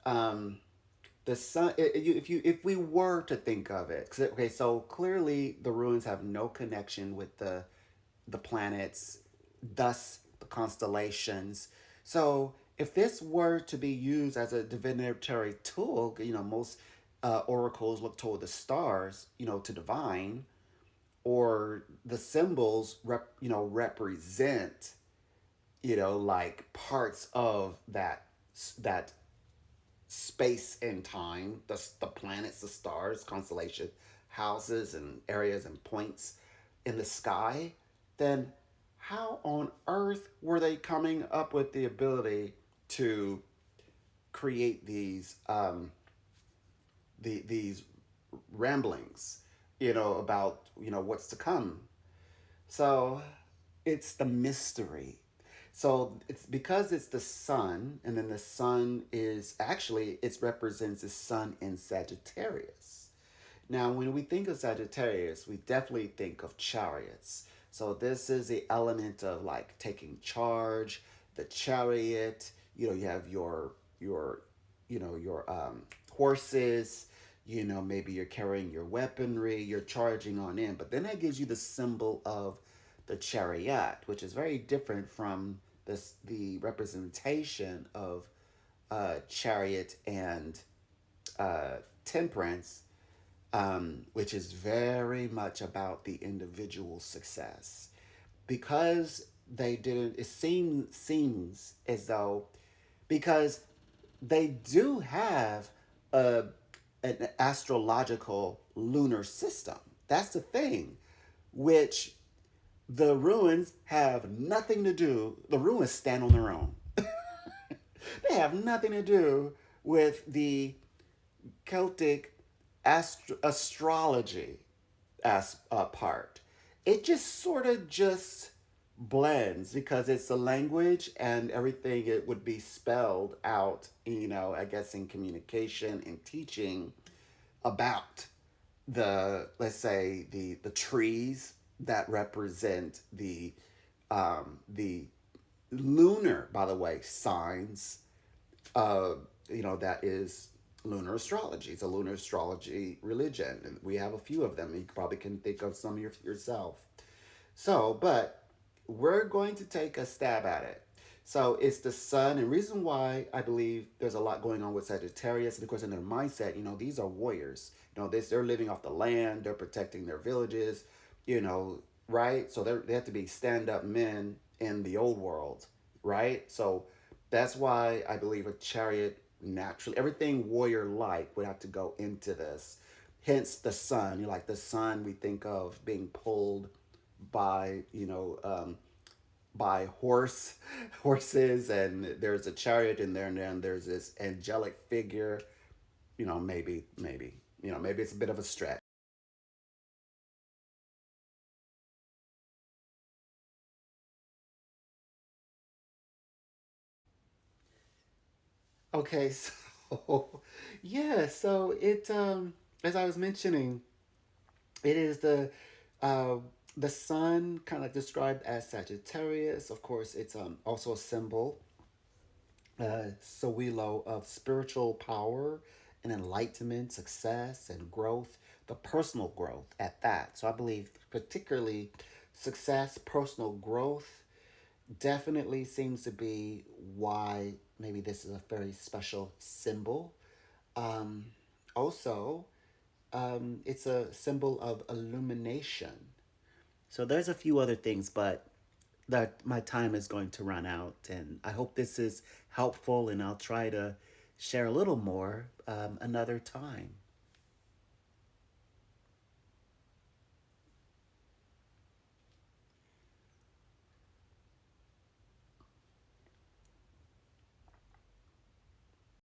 um, the sun. If we were to think of it, okay, so clearly the ruins have no connection with the planets, thus the constellations. So if this were to be used as a divinatory tool, most oracles look toward the stars, to divine, or the symbols represent, like parts of that space and time, the planets, the stars, constellation, houses and areas and points in the sky, then how on earth were they coming up with the ability to create these ramblings, about what's to come? So it's the mystery. So it's because it's the sun, and then the sun is actually, it represents the sun in Sagittarius. Now, when we think of Sagittarius, we definitely think of chariots. So this is the element of like taking charge, the chariot. You have your horses. Maybe you're carrying your weaponry. You're charging on in. But then that gives you the symbol of the chariot, which is very different from the representation of chariot and temperance, which is very much about the individual success. Because they didn't, it seems as though, because they do have a an astrological lunar system. That's the thing, which the ruins have nothing to do. The ruins stand on their own. They have nothing to do with the Celtic astrology as part. It just sort of just blends because it's a language and everything, it would be spelled out, I guess in communication and teaching about let's say the trees that represent the lunar, by the way, signs. uh that is lunar astrology. It's a lunar astrology religion, and we have a few of them. You probably can think of some yourself. So, but we're going to take a stab at it. So it's the sun, and reason why I believe there's a lot going on with Sagittarius, and of course in their mindset, these are warriors. They're living off the land, they're protecting their villages, right? So they have to be stand up men in the old world, right? So that's why I believe a chariot naturally, everything warrior like would have to go into this. Hence the sun. Like the sun, we think of being pulled by by horses, and there's a chariot in there, and then there's this angelic figure. Maybe it's a bit of a stretch. Okay, so yeah, so it as I was mentioning, it is uh the sun, kind of described as Sagittarius. Of course, it's also a symbol, Sowilo, of spiritual power and enlightenment, success and growth, the personal growth at that. So I believe particularly success, personal growth definitely seems to be why maybe this is a very special symbol. Um, Also, it's a symbol of illumination. So there's a few other things, but that my time is going to run out, and I hope this is helpful, and I'll try to share a little more another time.